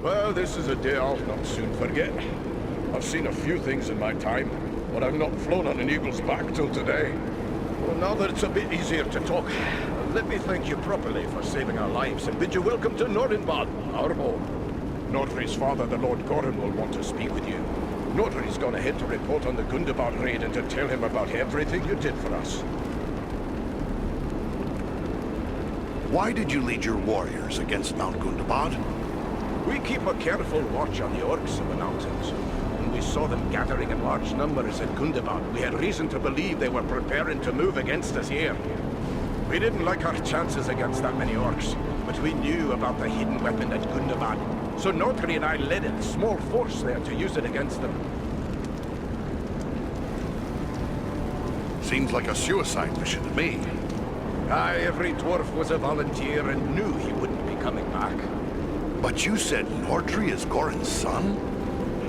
Well, this is a day I'll not soon forget. I've seen a few things in my time, but I've not flown on an eagle's back till today. Well, now that it's a bit easier to talk, let me thank you properly for saving our lives and bid you welcome to Nordenbad, our home. Nordri's father, the Lord Gorin, will want to speak with you. Nordri's gone ahead to report on the Gundabad raid and to tell him about everything you did for us. Why did you lead your warriors against Mount Gundabad? We keep a careful watch on the orcs in the mountains. When we saw them gathering in large numbers at Gundabad, we had reason to believe they were preparing to move against us here. We didn't like our chances against that many orcs, but we knew about the hidden weapon at Gundabad. So Nordri and I led a small force there to use it against them. Seems like a suicide mission to me. Aye, every dwarf was a volunteer and knew he wouldn't be coming back. But you said Nordri is Gorin's son?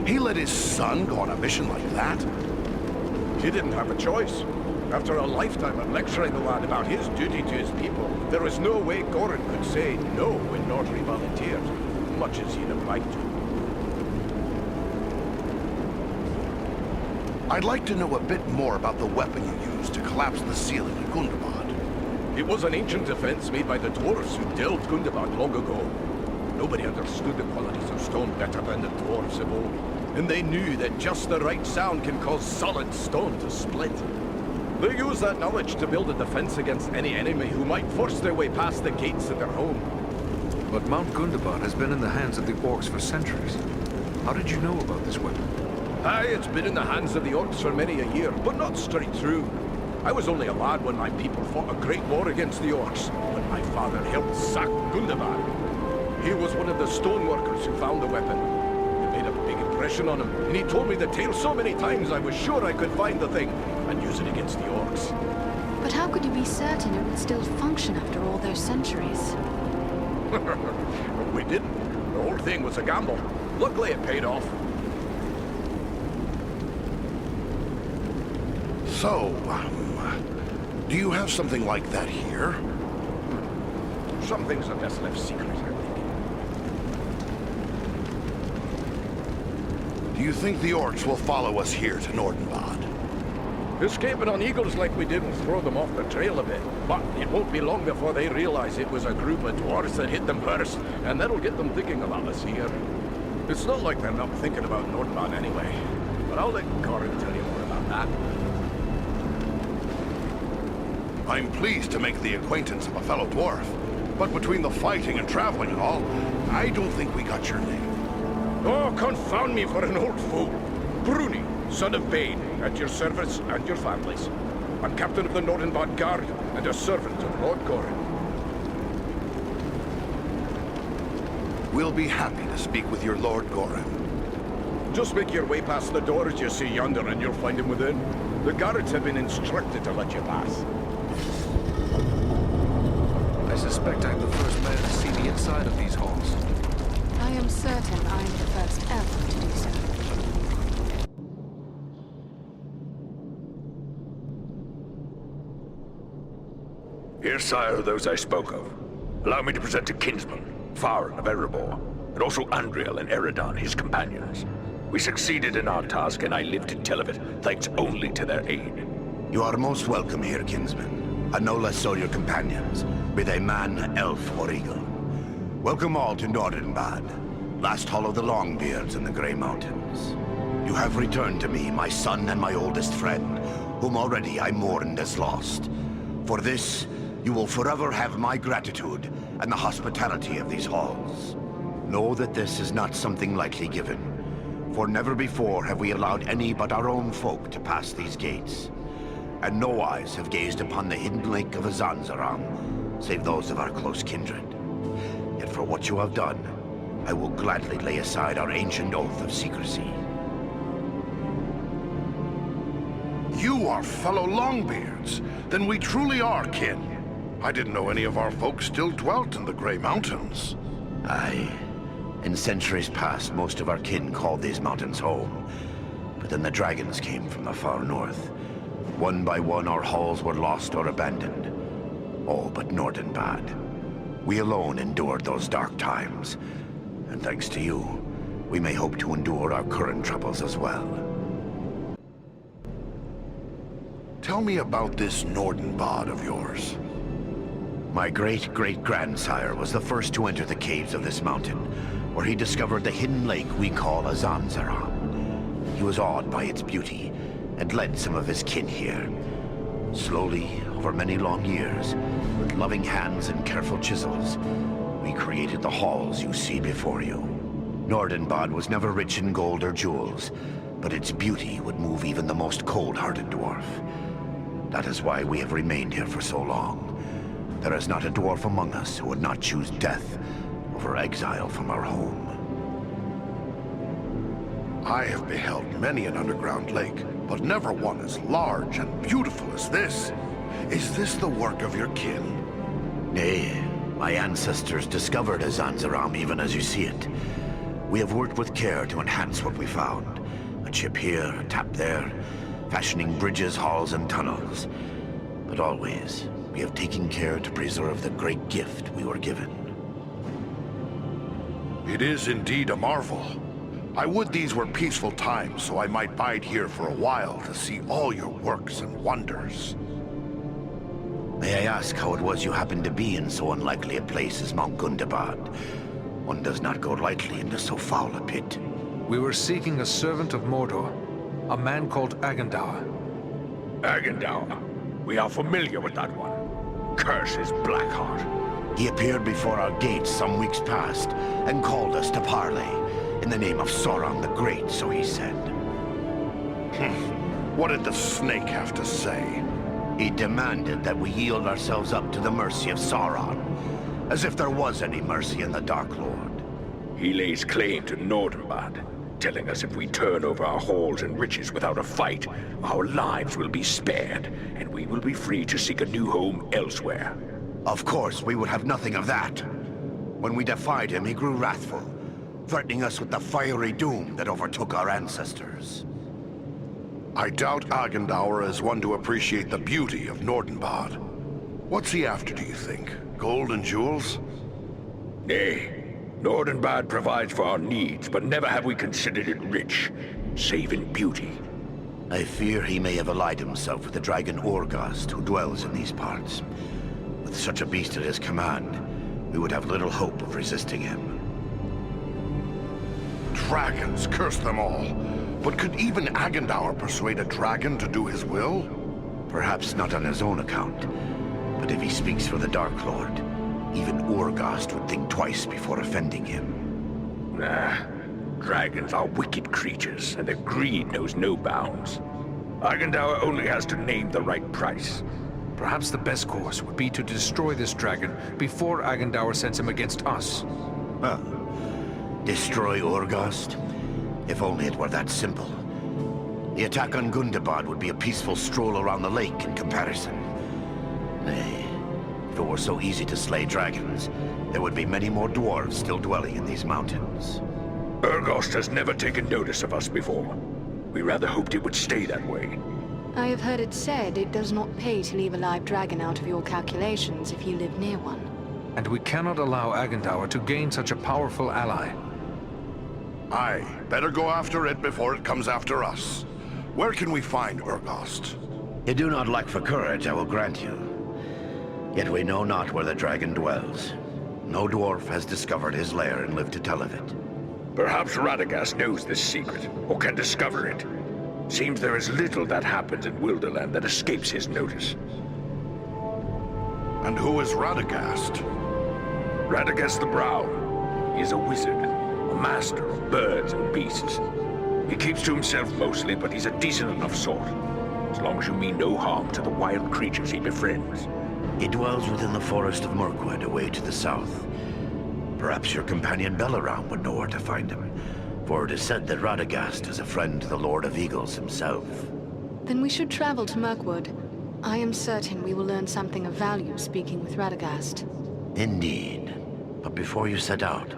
He let his son go on a mission like that? He didn't have a choice. After a lifetime of lecturing the lad about his duty to his people, there was no way Gorin could say no when Nordri volunteered, much as he'd have liked to. I'd like to know a bit more about the weapon you used to collapse the ceiling at Gundabad. It was an ancient defense made by the dwarves who delved Gundabad long ago. Nobody understood the qualities of stone better than the dwarves of old, and they knew that just the right sound can cause solid stone to split. They used that knowledge to build a defense against any enemy who might force their way past the gates of their home. But Mount Gundabad has been in the hands of the orcs for centuries. How did you know about this weapon? Aye, it's been in the hands of the orcs for many a year, but not straight through. I was only a lad when my people fought a great war against the orcs, when my father helped sack Gundabad. He was one of the stoneworkers who found the weapon. It made a big impression on him, and he told me the tale so many times I was sure I could find the thing and use it against the orcs. But how could you be certain it would still function after all those centuries? We didn't. The whole thing was a gamble. Luckily it paid off. So, do you have something like that here? Some things are best left secret, I think. Do you think the orcs will follow us here to Nordenbad? Escaping on eagles like we did will throw them off the trail a bit, but it won't be long before they realize it was a group of dwarves that hit them first, and that'll get them thinking about us here. It's not like they're not thinking about Nordenbad anyway, but I'll let Gorin tell you more about that. I'm pleased to make the acquaintance of a fellow dwarf, but between the fighting and traveling and all, I don't think we got your name. Oh, confound me for an old fool! Bruni, son of Bane, at your service and your families. I'm captain of the Nordenbad Guard and a servant of Lord Gorin. We'll be happy to speak with your Lord Gorin. Just make your way past the doors you see yonder and you'll find him within. The guards have been instructed to let you pass. I suspect I'm the first man to see the inside of these halls. I am certain I am the first ever to do so. Here, sire, those I spoke of. Allow me to present to kinsman, Farn of Erebor, and also Andriel and Eridan, his companions. We succeeded in our task, and I live to tell of it, thanks only to their aid. You are most welcome here, kinsman, and no less so your companions, be they man, elf, or eagle. Welcome all to Nordenbad, last hall of the Longbeards in the Grey Mountains. You have returned to me, my son and my oldest friend, whom already I mourned as lost. For this, you will forever have my gratitude and the hospitality of these halls. Know that this is not something lightly given, for never before have we allowed any but our own folk to pass these gates. And no eyes have gazed upon the hidden lake of Azanzaram, save those of our close kindred. Yet for what you have done, I will gladly lay aside our ancient oath of secrecy. You are fellow Longbeards. Then we truly are kin. I didn't know any of our folks still dwelt in the Grey Mountains. Aye. In centuries past, most of our kin called these mountains home. But then the dragons came from the far north. One by one, our halls were lost or abandoned. All but Nordenbad. We alone endured those dark times. And thanks to you, we may hope to endure our current troubles as well. Tell me about this Nordenbad of yours. My great-great-grandsire was the first to enter the caves of this mountain, where he discovered the hidden lake we call Azanzaram. He was awed by its beauty, and led some of his kin here. Slowly, over many long years, with loving hands and careful chisels, we created the halls you see before you. Nordenbad was never rich in gold or jewels, but its beauty would move even the most cold-hearted dwarf. That is why we have remained here for so long. There is not a dwarf among us who would not choose death over exile from our home. I have beheld many an underground lake, but never one as large and beautiful as this. Is this the work of your kin? Nay, my ancestors discovered Azanzaram even as you see it. We have worked with care to enhance what we found. A chip here, a tap there, fashioning bridges, halls, and tunnels. But always, we have taken care to preserve the great gift we were given. It is indeed a marvel. I would these were peaceful times, so I might bide here for a while to see all your works and wonders. May I ask how it was you happened to be in so unlikely a place as Mount Gundabad? One does not go lightly into so foul a pit. We were seeking a servant of Mordor, a man called Agandaur. Agandaur. We are familiar with that one. Curse his Blackheart. He appeared before our gates some weeks past, and called us to parley, in the name of Sauron the Great, so he said. What did the snake have to say? He demanded that we yield ourselves up to the mercy of Sauron, as if there was any mercy in the Dark Lord. He lays claim to Nordenbad, telling us if we turn over our halls and riches without a fight, our lives will be spared, and we will be free to seek a new home elsewhere. Of course, we would have nothing of that. When we defied him, he grew wrathful, threatening us with the fiery doom that overtook our ancestors. I doubt Agandaur is one to appreciate the beauty of Nordenbad. What's he after, do you think? Gold and jewels? Nay, Nordenbad provides for our needs, but never have we considered it rich, save in beauty. I fear he may have allied himself with the dragon Orgast, who dwells in these parts. With such a beast at his command, we would have little hope of resisting him. Dragons, curse them all. But could even Agandaur persuade a dragon to do his will? Perhaps not on his own account, but if he speaks for the Dark Lord, even Orgast would think twice before offending him. Nah, dragons are wicked creatures, and their greed knows no bounds. Agandaur only has to name the right price. Perhaps the best course would be to destroy this dragon before Agandaur sends him against us. Well, destroy Orgast? If only it were that simple. The attack on Gundabad would be a peaceful stroll around the lake in comparison. Nay, if it were so easy to slay dragons, there would be many more dwarves still dwelling in these mountains. Urgost has never taken notice of us before. We rather hoped it would stay that way. I have heard it said it does not pay to leave a live dragon out of your calculations if you live near one. And we cannot allow Agandaur to gain such a powerful ally. Aye, better go after it before it comes after us. Where can we find Urgost? You do not lack for courage, I will grant you. Yet we know not where the dragon dwells. No dwarf has discovered his lair and lived to tell of it. Perhaps Radagast knows this secret, or can discover it. Seems there is little that happens in Wilderland that escapes his notice. And who is Radagast? Radagast the Brown. He is a wizard, a master of birds and beasts. He keeps to himself mostly, but he's a decent enough sort. As long as you mean no harm to the wild creatures he befriends. He dwells within the forest of Mirkwood, away to the south. Perhaps your companion Belaram would know where to find him, for it is said that Radagast is a friend to the Lord of Eagles himself. Then we should travel to Mirkwood. I am certain we will learn something of value speaking with Radagast. Indeed. But before you set out,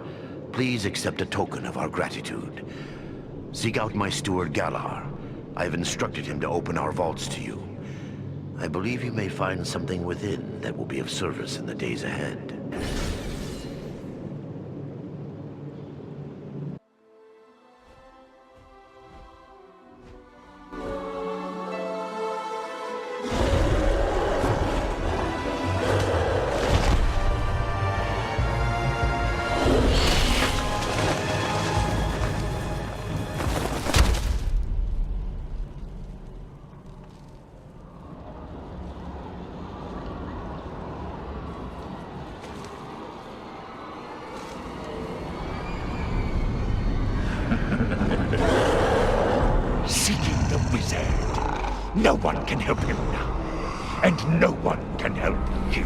please accept a token of our gratitude. Seek out my steward Galar. I have instructed him to open our vaults to you. I believe you may find something within that will be of service in the days ahead. No one can help him now. And no one can help you.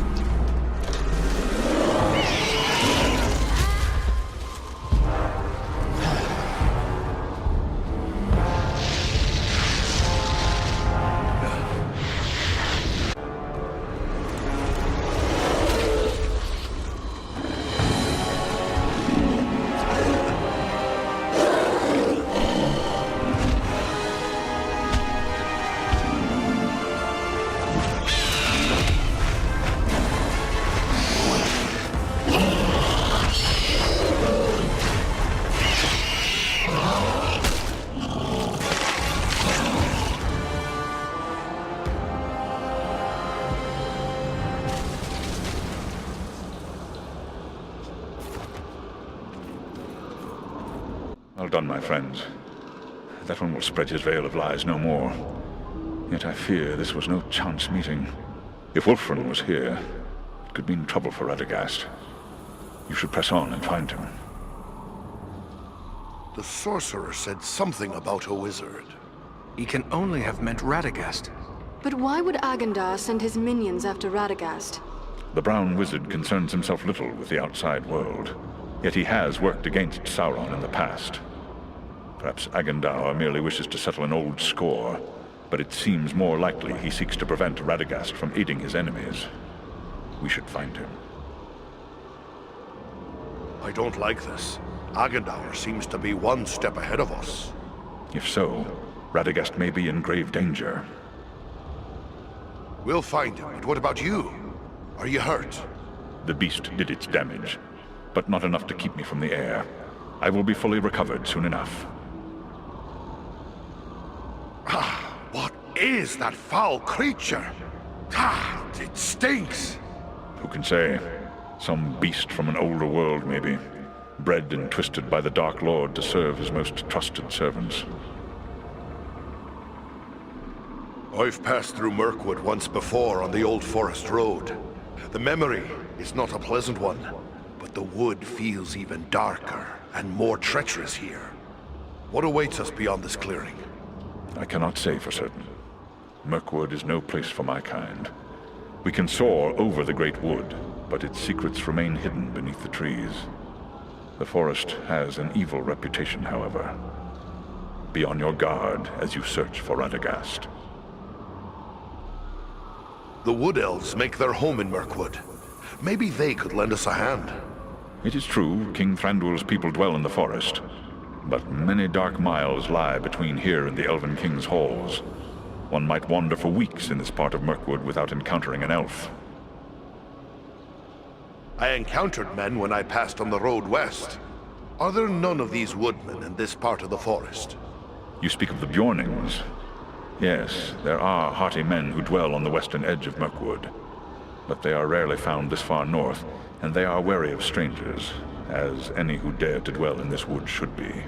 Well done, my friends. That one will spread his veil of lies no more. Yet I fear this was no chance meeting. If Wulfrun was here, it could mean trouble for Radagast. You should press on and find him. The sorcerer said something about a wizard. He can only have meant Radagast. But why would Agendar send his minions after Radagast? The Brown Wizard concerns himself little with the outside world, yet he has worked against Sauron in the past. Perhaps Agendar merely wishes to settle an old score, but it seems more likely he seeks to prevent Radagast from aiding his enemies. We should find him. I don't like this. Agendar seems to be one step ahead of us. If so, Radagast may be in grave danger. We'll find him, but what about you? Are you hurt? The beast did its damage, but not enough to keep me from the air. I will be fully recovered soon enough. What is that foul creature? It stinks! Who can say? Some beast from an older world, maybe. Bred and twisted by the Dark Lord to serve his most trusted servants. I've passed through Mirkwood once before on the Old Forest Road. The memory is not a pleasant one, but the wood feels even darker and more treacherous here. What awaits us beyond this clearing? I cannot say for certain. Mirkwood is no place for my kind. We can soar over the great wood, but its secrets remain hidden beneath the trees. The forest has an evil reputation, however. Be on your guard as you search for Radagast. The Wood Elves make their home in Mirkwood. Maybe they could lend us a hand. It is true, King Thranduil's people dwell in the forest, but many dark miles lie between here and the Elven King's halls. One might wander for weeks in this part of Mirkwood without encountering an elf. I encountered men when I passed on the road west. Are there none of these woodmen in this part of the forest? You speak of the Bjornings. Yes, there are hearty men who dwell on the western edge of Mirkwood, but they are rarely found this far north, and they are wary of strangers, as any who dare to dwell in this wood should be.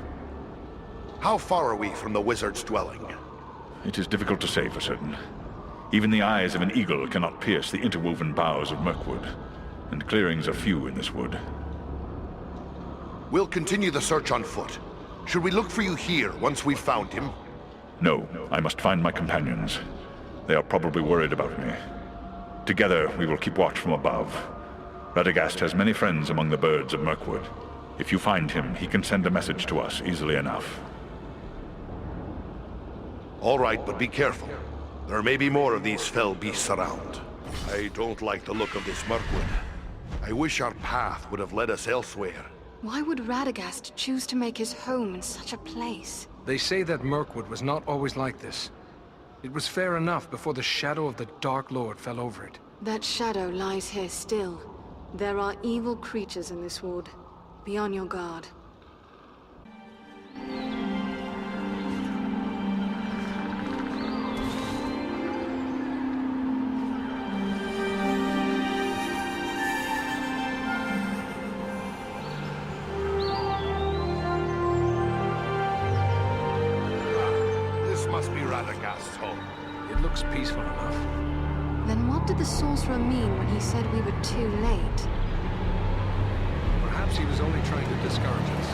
How far are we from the wizard's dwelling? It is difficult to say for certain. Even the eyes of an eagle cannot pierce the interwoven boughs of Mirkwood, and clearings are few in this wood. We'll continue the search on foot. Should we look for you here once we've found him? No, I must find my companions. They are probably worried about me. Together, we will keep watch from above. Radagast has many friends among the birds of Mirkwood. If you find him, he can send a message to us easily enough. All right, but be careful. There may be more of these fell beasts around. I don't like the look of this Mirkwood. I wish our path would have led us elsewhere. Why would Radagast choose to make his home in such a place? They say that Mirkwood was not always like this. It was fair enough before the shadow of the Dark Lord fell over it. That shadow lies here still. There are evil creatures in this wood. Be on your guard. This must be Radagast's home. It looks peaceful enough. Then what did the sorcerer mean when he said we were too late? Perhaps he was only trying to discourage us.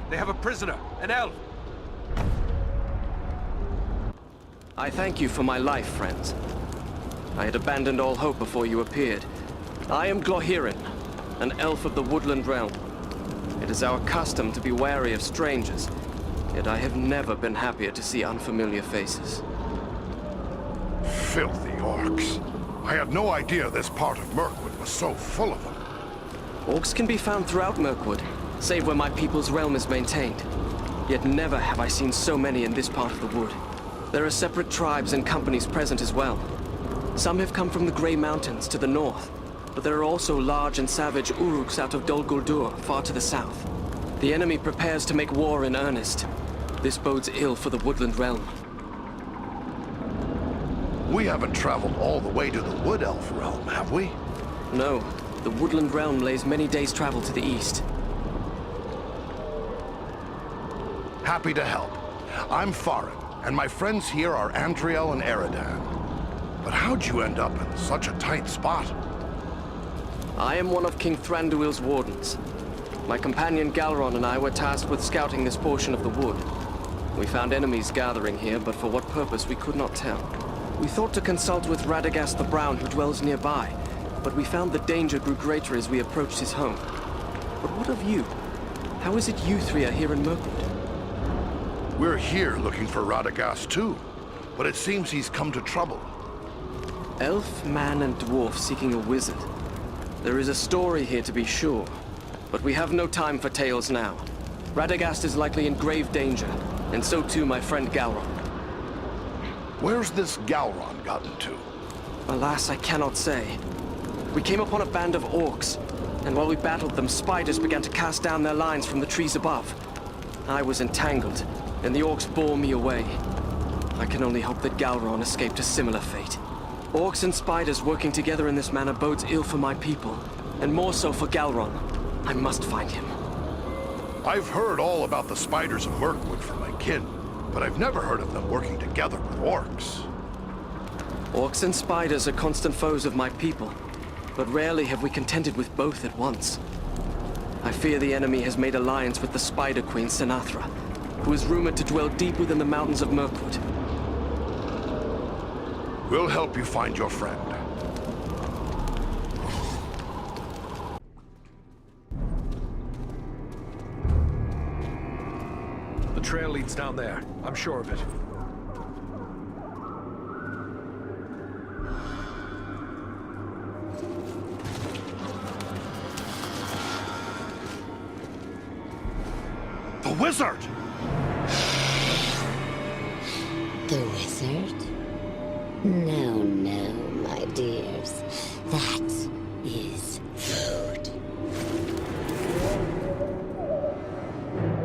They have a prisoner, an elf! I thank you for my life, friends. I had abandoned all hope before you appeared. I am Glorhiren, an elf of the Woodland Realm. It is our custom to be wary of strangers, yet I have never been happier to see unfamiliar faces. Filthy orcs. I had no idea this part of Mirkwood was so full of them. Orcs can be found throughout Mirkwood, save where my people's realm is maintained. Yet never have I seen so many in this part of the wood. There are separate tribes and companies present as well. Some have come from the Grey Mountains to the north, but there are also large and savage Uruks out of Dol Guldur, far to the south. The enemy prepares to make war in earnest. This bodes ill for the Woodland Realm. We haven't traveled all the way to the Wood Elf realm, have we? No, the Woodland Realm lays many days' travel to the east. Happy to help. I'm Farin, and my friends here are Andriel and Eridan. But how'd you end up in such a tight spot? I am one of King Thranduil's wardens. My companion Galron and I were tasked with scouting this portion of the wood. We found enemies gathering here, but for what purpose we could not tell. We thought to consult with Radagast the Brown, who dwells nearby, but we found the danger grew greater as we approached his home. But what of you? How is it you three are here in Mirkwood? We're here looking for Radagast too, but it seems he's come to trouble. Elf, man, and dwarf seeking a wizard. There is a story here to be sure, but we have no time for tales now. Radagast is likely in grave danger, and so too my friend Galron. Where's this Galron gotten to? Alas, I cannot say. We came upon a band of orcs, and while we battled them, spiders began to cast down their lines from the trees above. I was entangled, and the orcs bore me away. I can only hope that Galron escaped a similar fate. Orcs and spiders working together in this manner bodes ill for my people, and more so for Galron. I must find him. I've heard all about the spiders of Mirkwood from my kin, but I've never heard of them working together with orcs. Orcs and spiders are constant foes of my people, but rarely have we contended with both at once. I fear the enemy has made alliance with the Spider Queen Sinatra, who is rumored to dwell deep within the mountains of Mirkwood. We'll help you find your friend. The trail leads down there. I'm sure of it. The wizard! The wizard? No, no, my dears. That is food.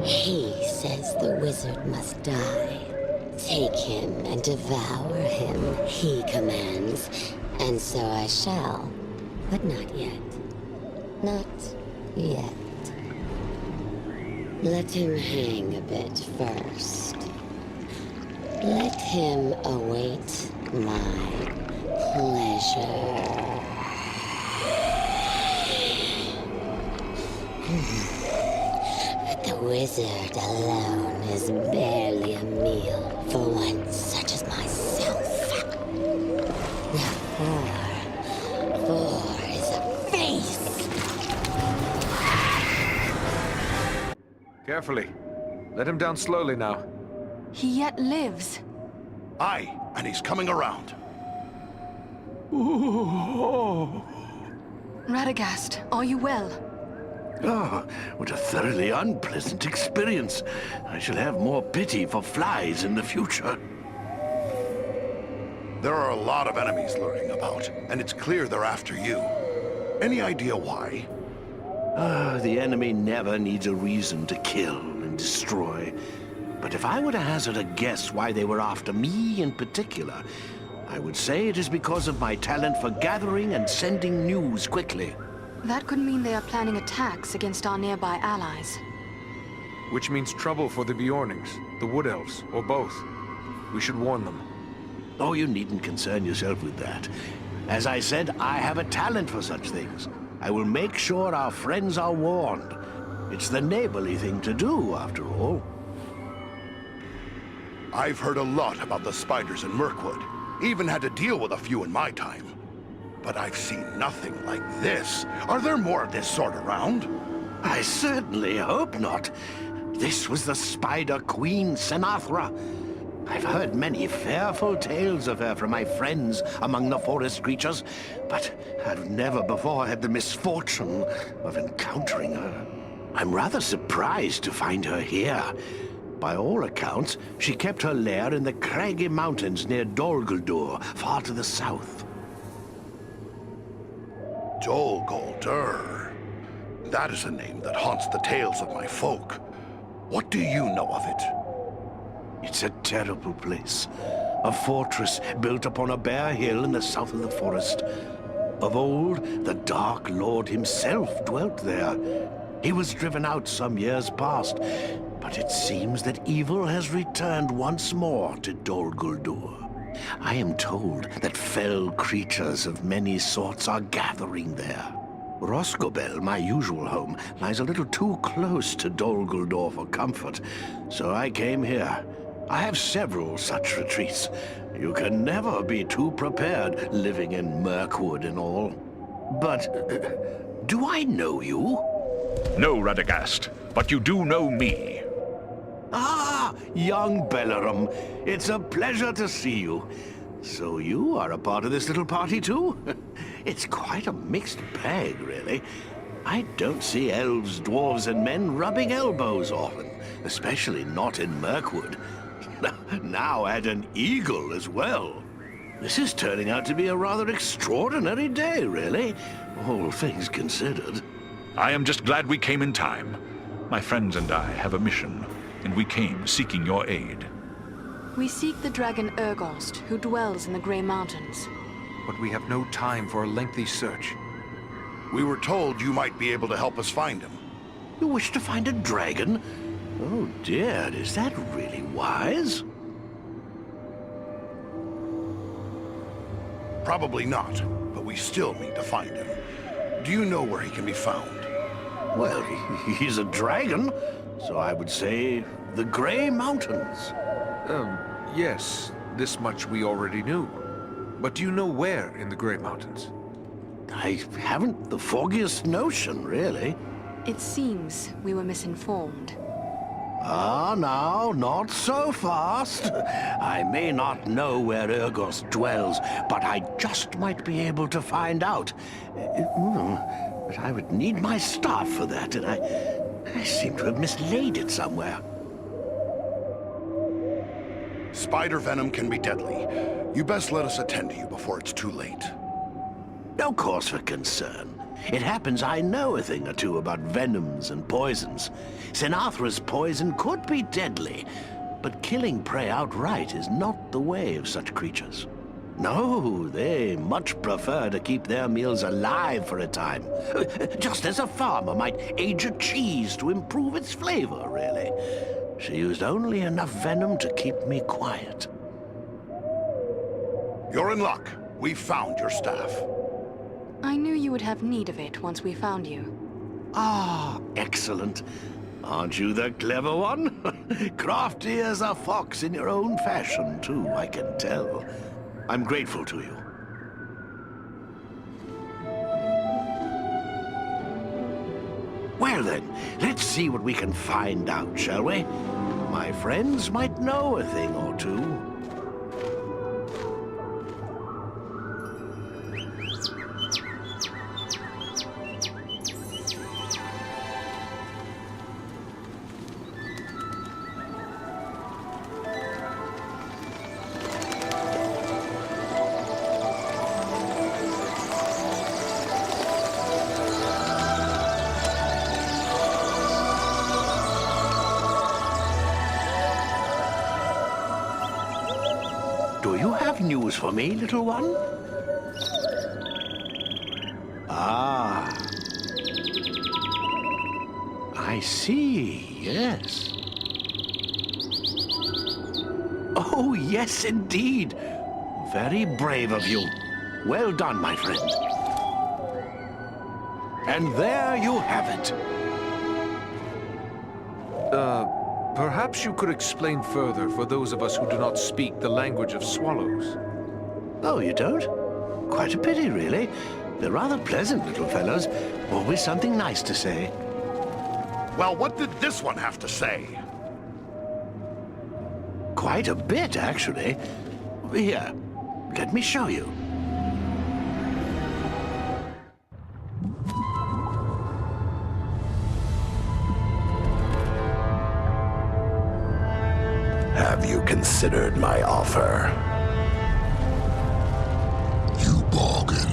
He says the wizard must die. Take him and devour him, he commands. And so I shall. But not yet. Not yet. Let him hang a bit first. Let him await my pleasure. But the wizard alone is barely a meal for one such as myself. The four is a feast. Carefully. Let him down slowly now. He yet lives. Aye, and he's coming around. Radagast, are you well? Oh, what a thoroughly unpleasant experience. I shall have more pity for flies in the future. There are a lot of enemies lurking about, and it's clear they're after you. Any idea why? The enemy never needs a reason to kill and destroy. But if I were to hazard a guess why they were after me in particular, I would say it is because of my talent for gathering and sending news quickly. That could mean they are planning attacks against our nearby allies. Which means trouble for the Bjornings, the Wood Elves, or both. We should warn them. Oh, you needn't concern yourself with that. As I said, I have a talent for such things. I will make sure our friends are warned. It's the neighborly thing to do, after all. I've heard a lot about the spiders in Mirkwood. Even had to deal with a few in my time. But I've seen nothing like this. Are there more of this sort around? I certainly hope not. This was the Spider Queen, Senathra. I've heard many fearful tales of her from my friends among the forest creatures, but I've never before had the misfortune of encountering her. I'm rather surprised to find her here. By all accounts, she kept her lair in the craggy mountains near Dol Guldur, far to the south. Dol Guldur. That is a name that haunts the tales of my folk. What do you know of it? It's a terrible place. A fortress built upon a bare hill in the south of the forest. Of old, the Dark Lord himself dwelt there. He was driven out some years past, but it seems that evil has returned once more to Dol Guldur. I am told that fell creatures of many sorts are gathering there. Rosgobel, my usual home, lies a little too close to Dol Guldur for comfort, so I came here. I have several such retreats. You can never be too prepared living in Mirkwood and all. But, do I know you? No, Radagast, but you do know me. Ah, young Bellerum. It's a pleasure to see you. So you are a part of this little party too? It's quite a mixed bag, really. I don't see elves, dwarves, and men rubbing elbows often, especially not in Mirkwood. Now add an eagle as well. This is turning out to be a rather extraordinary day, really, all things considered. I am just glad we came in time. My friends and I have a mission, and we came seeking your aid. We seek the dragon Urgost, who dwells in the Grey Mountains. But we have no time for a lengthy search. We were told you might be able to help us find him. You wish to find a dragon? Oh dear, is that really wise? Probably not, but we still need to find him. Do you know where he can be found? Well, he's a dragon, so I would say the Grey Mountains. Yes, this much we already knew. But do you know where in the Grey Mountains? I haven't the foggiest notion, really. It seems we were misinformed. Ah, now, not so fast. I may not know where Urgost dwells, but I just might be able to find out. But I would need my staff for that, and I seem to have mislaid it somewhere. Spider venom can be deadly. You best let us attend to you before it's too late. No cause for concern. It happens I know a thing or two about venoms and poisons. Senathra's poison could be deadly, but killing prey outright is not the way of such creatures. No, they much prefer to keep their meals alive for a time. Just as a farmer might age a cheese to improve its flavor, really. She used only enough venom to keep me quiet. You're in luck. We found your staff. I knew you would have need of it once we found you. Ah, excellent. Aren't you the clever one? Crafty as a fox in your own fashion, too, I can tell. I'm grateful to you. Well then, let's see what we can find out, shall we? My friends might know a thing or two. Do you have news for me, little one? Ah. I see, yes. Oh, yes, indeed. Very brave of you. Well done, my friend. And there you have it. Perhaps you could explain further for those of us who do not speak the language of swallows. Oh, you don't? Quite a pity, really. They're rather pleasant little fellows. Always something nice to say. Well, what did this one have to say? Quite a bit, actually. Here, let me show you. Have you considered my offer? You bargain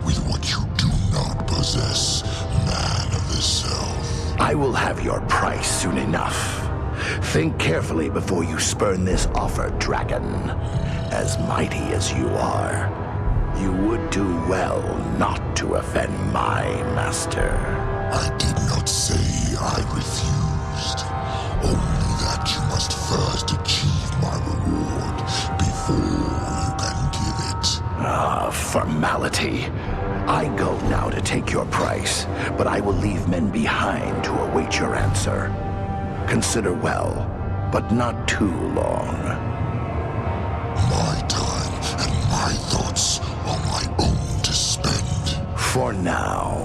with what you do not possess, man of the self. I will have your price soon enough. Think carefully before you spurn this offer, dragon. As mighty as you are, you would do well not to offend my master. I did not say I refused. Only that you must first achieve my reward before you can give it. Ah, formality. I go now to take your price, but I will leave men behind to await your answer. Consider well, but not too long. My time and my thoughts are my own to spend. For now.